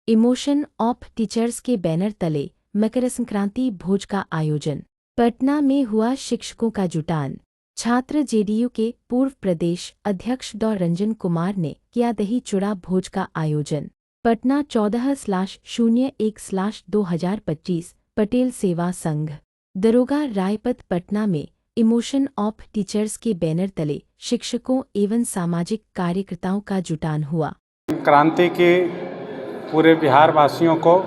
Emotion of teachers के banner तले मकर संक्रांति भोज का आयोजन। पटना में हुआ शिक्षकों का जुटान। छात्र जेडीयू के पूर्व प्रदेश अध्यक्ष डॉ रंजन कुमार ने किया दही चूड़ा भोज का आयोजन। पटना 14/01/2025 पटेल सेवा संघ दरोगा रायपत पटना में इमोशन ऑफ टीचर्स के बैनर तले शिक्षकों एवं सामाजिक कार्यकर्ताओं का जुटान हुआ। क्रांति के पूरे बिहार वासियों को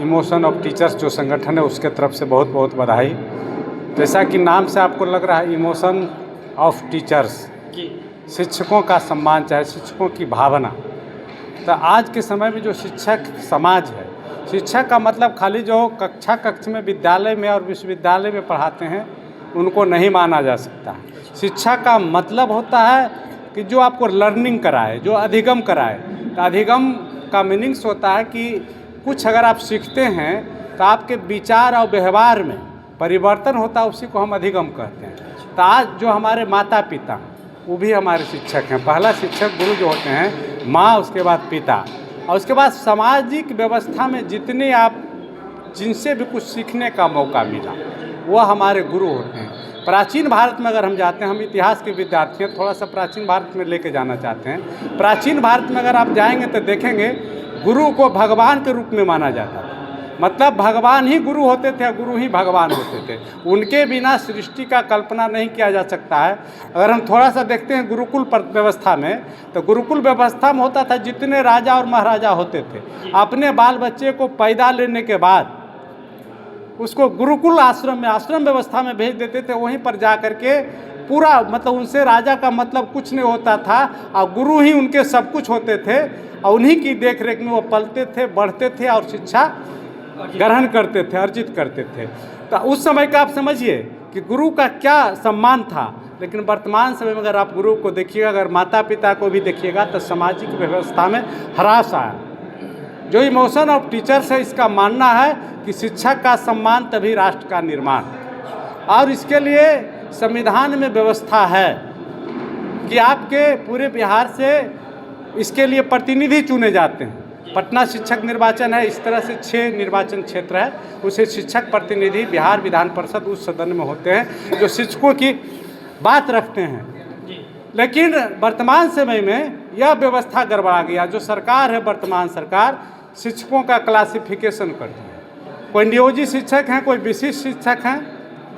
इमोशन ऑफ टीचर्स जो संगठन है उसके तरफ से बहुत बहुत बधाई। जैसा कि नाम से आपको लग रहा है इमोशन ऑफ टीचर्स, शिक्षकों का सम्मान, चाहे शिक्षकों की भावना। तो आज के समय में जो शिक्षक समाज है, शिक्षक का मतलब खाली जो कक्ष में विद्यालय में और विश्वविद्यालय में पढ़ाते हैं उनको नहीं माना जा सकता। शिक्षा का मतलब होता है कि जो आपको लर्निंग कराए, जो अधिगम कराए। तो अधिगम का मीनिंग्स होता है कि कुछ अगर आप सीखते हैं तो आपके विचार और व्यवहार में परिवर्तन होता है, उसी को हम अधिगम कहते हैं। तो आज जो हमारे माता पिता वो भी हमारे शिक्षक हैं। पहला शिक्षक गुरु जो होते हैं माँ, उसके बाद पिता, और उसके बाद सामाजिक व्यवस्था में जितने आप जिनसे भी कुछ सीखने का मौका मिला वो हमारे गुरु होते हैं। प्राचीन भारत में अगर हम जाते हैं, हम इतिहास के विद्यार्थी हैं, थोड़ा सा प्राचीन भारत में लेके जाना चाहते हैं। प्राचीन भारत में अगर आप जाएंगे तो देखेंगे गुरु को भगवान के रूप में माना जाता था। मतलब भगवान ही गुरु होते थे, गुरु ही भगवान होते थे। उनके बिना सृष्टि का कल्पना नहीं किया जा सकता है। अगर हम थोड़ा सा देखते हैं गुरुकुल व्यवस्था में, तो गुरुकुल व्यवस्था में होता था जितने राजा और महाराजा होते थे अपने बाल बच्चे को पैदा लेने के बाद उसको गुरुकुल आश्रम में, आश्रम व्यवस्था में भेज देते थे। वहीं पर जा कर के पूरा, मतलब उनसे राजा का मतलब कुछ नहीं होता था और गुरु ही उनके सब कुछ होते थे और उन्हीं की देख रेख में वो पलते थे, बढ़ते थे और शिक्षा ग्रहण करते थे, अर्जित करते थे। तो उस समय का आप समझिए कि गुरु का क्या सम्मान था। लेकिन वर्तमान समय में अगर आप गुरु को देखिएगा, अगर माता पिता को भी देखिएगा, तो सामाजिक व्यवस्था में ह्रास आया। जो इमोशन ऑफ टीचर्स है, इसका मानना है कि शिक्षक का सम्मान तभी राष्ट्र का निर्माण, और इसके लिए संविधान में व्यवस्था है कि आपके पूरे बिहार से इसके लिए प्रतिनिधि चुने जाते हैं। पटना शिक्षक निर्वाचन है, इस तरह से 6 निर्वाचन क्षेत्र है, उसे शिक्षक प्रतिनिधि बिहार विधान परिषद उस सदन में होते हैं जो शिक्षकों की बात रखते हैं। लेकिन वर्तमान समय में यह व्यवस्था गड़बड़ा गया। जो सरकार है, वर्तमान सरकार शिक्षकों का क्लासिफिकेशन करती है। कोई नियोजित शिक्षक हैं, कोई विशिष्ट शिक्षक हैं,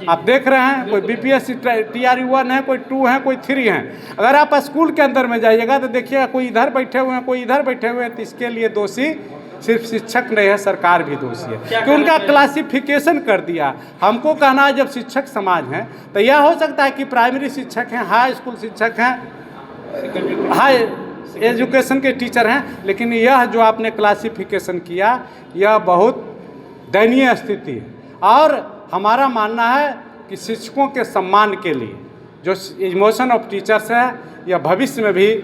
आप देख रहे हैं, कोई बीपीएस TRU 1 है, कोई 2 है, कोई 3 हैं। अगर आप स्कूल के अंदर में जाइएगा तो देखिएगा कोई इधर बैठे हुए हैं, कोई इधर बैठे हुए हैं। तो इसके लिए दोषी सिर्फ शिक्षक नहीं है, सरकार भी दोषी है कि उनका क्लासिफिकेशन कर दिया। हमको कहना है जब शिक्षक समाज हैं तो यह हो सकता है कि प्राइमरी शिक्षक हैं, हाई स्कूल शिक्षक हैं, हाई एजुकेशन के टीचर हैं, लेकिन यह जो आपने क्लासिफिकेशन किया यह बहुत दयनीय स्थिति है। और हमारा मानना है कि शिक्षकों के सम्मान के लिए जो इमोशन ऑफ टीचर्स है यह भविष्य में भी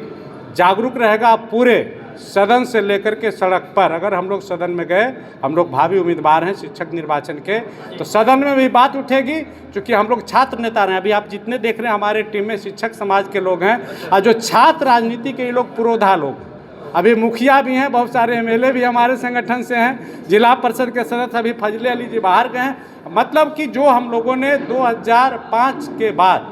जागरूक रहेगा। पूरे सदन से लेकर के सड़क पर, अगर हम लोग सदन में गए, हम लोग भावी उम्मीदवार हैं शिक्षक निर्वाचन के, तो सदन में भी बात उठेगी। क्योंकि हम लोग छात्र नेता रहे हैं, अभी आप जितने देख रहे हैं हमारे टीम में शिक्षक समाज के लोग हैं, और जो छात्र राजनीति के लोग पुरोधा लोग, अभी मुखिया भी हैं, बहुत सारे MLA भी हमारे संगठन से हैं, जिला परिषद के सदस्य अभी फजले अली जी बाहर गए हैं। मतलब कि जो हम लोगों ने 2005 के बाद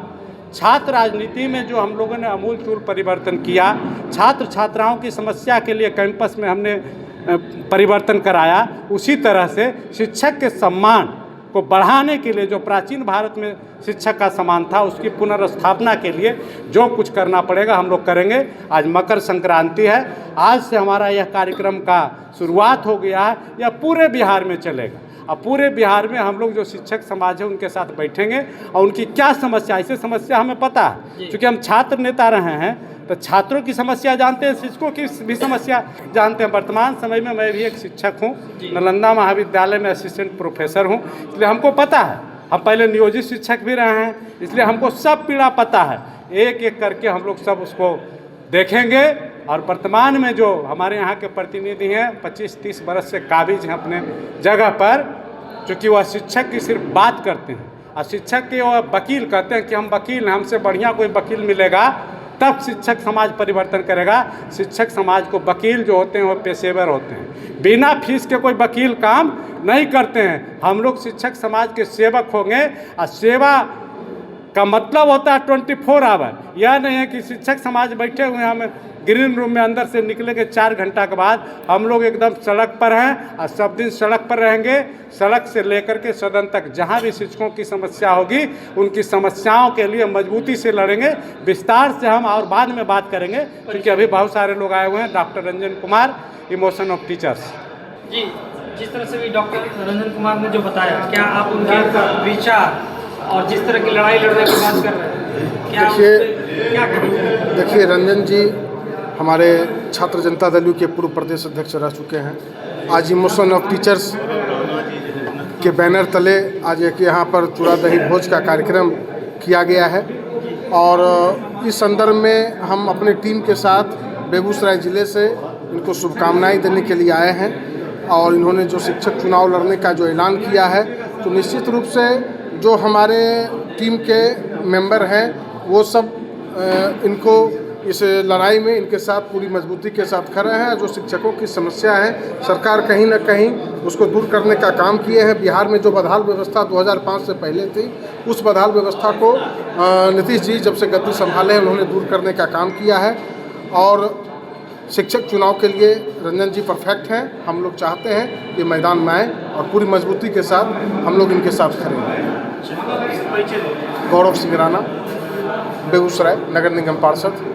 छात्र राजनीति में जो हम लोगों ने आमूलचूल परिवर्तन किया, छात्र छात्राओं की समस्या के लिए कैंपस में हमने परिवर्तन कराया, उसी तरह से शिक्षक के सम्मान को बढ़ाने के लिए जो प्राचीन भारत में शिक्षक का सम्मान था उसकी पुनर्स्थापना के लिए जो कुछ करना पड़ेगा हम लोग करेंगे। आज मकर संक्रांति है, आज से हमारा यह कार्यक्रम का शुरुआत हो गया है, यह पूरे बिहार में चलेगा। अब पूरे बिहार में हम लोग जो शिक्षक समाज है उनके साथ बैठेंगे और उनकी क्या समस्या, ऐसे समस्या हमें पता है क्योंकि हम छात्र नेता रहे हैं, तो छात्रों की समस्या जानते हैं, शिक्षकों की भी समस्या जानते हैं। वर्तमान समय में मैं भी एक शिक्षक हूँ, नालंदा महाविद्यालय में असिस्टेंट प्रोफेसर हूँ, इसलिए हमको पता है। हम पहले नियोजित शिक्षक भी रहे हैं, इसलिए हमको सब पीड़ा पता है। एक एक करके हम लोग सब उसको देखेंगे। और वर्तमान में जो हमारे यहाँ के प्रतिनिधि हैं 25-30 बरस से काबिज हैं अपने जगह पर, क्योंकि वह शिक्षक की सिर्फ बात करते हैं और शिक्षक के वह वकील कहते हैं कि हम वकील हैं, हमसे बढ़िया कोई वकील मिलेगा तब शिक्षक समाज परिवर्तन करेगा। शिक्षक समाज को वकील जो होते हैं वो पेशेवर होते हैं, बिना फीस के कोई वकील काम नहीं करते हैं। हम लोग शिक्षक समाज के सेवक होंगे और सेवा का मतलब होता है 24 आवर। यह नहीं है कि शिक्षक समाज बैठे हुए हैं, हम ग्रीन रूम में अंदर से निकले के 4 घंटा के बाद हम लोग एकदम सड़क पर हैं और सब दिन सड़क पर रहेंगे। सड़क से लेकर के सदन तक जहां भी शिक्षकों की समस्या होगी उनकी समस्याओं के लिए मजबूती से लड़ेंगे। विस्तार से हम और बाद में बात करेंगे क्योंकि अभी बहुत सारे लोग आए हुए हैं। Doctor Ranjan Kumar, emotion of teachers. जी, जिस तरह से भी डॉक्टर रंजन कुमार ने जो बताया, क्या आप उनके विचार और जिस तरह की लड़ाई लड़ने की बात कर रहे हैं, क्या क्या कहेंगे? देखिए, रंजन जी हमारे छात्र जनता दल के पूर्व प्रदेश अध्यक्ष रह चुके हैं। आज इमोशन ऑफ टीचर्स के बैनर तले आज एक यहाँ पर चूड़ा दही भोज का कार्यक्रम किया गया है और इस संदर्भ में हम अपने टीम के साथ बेगूसराय ज़िले से इनको शुभकामनाएं देने के लिए आए हैं। और इन्होंने जो शिक्षक चुनाव लड़ने का जो ऐलान किया है, तो निश्चित रूप से जो हमारे टीम के मेंबर हैं वो सब इनको इस लड़ाई में इनके साथ पूरी मजबूती के साथ खड़े हैं। जो शिक्षकों की समस्या है, सरकार कहीं ना कहीं उसको दूर करने का काम किए हैं। बिहार में जो बदहाल व्यवस्था 2005 से पहले थी, उस बदहाल व्यवस्था को नीतीश जी जब से गद्दी संभाले हैं उन्होंने दूर करने का काम किया है। और शिक्षक चुनाव के लिए रंजन जी परफेक्ट हैं। हम लोग चाहते हैं कि मैदान में आए और पूरी मजबूती के साथ हम लोग इनके साथ खड़े हैं। गौरव सिंह राणा, बेगूसराय नगर निगम पार्षद।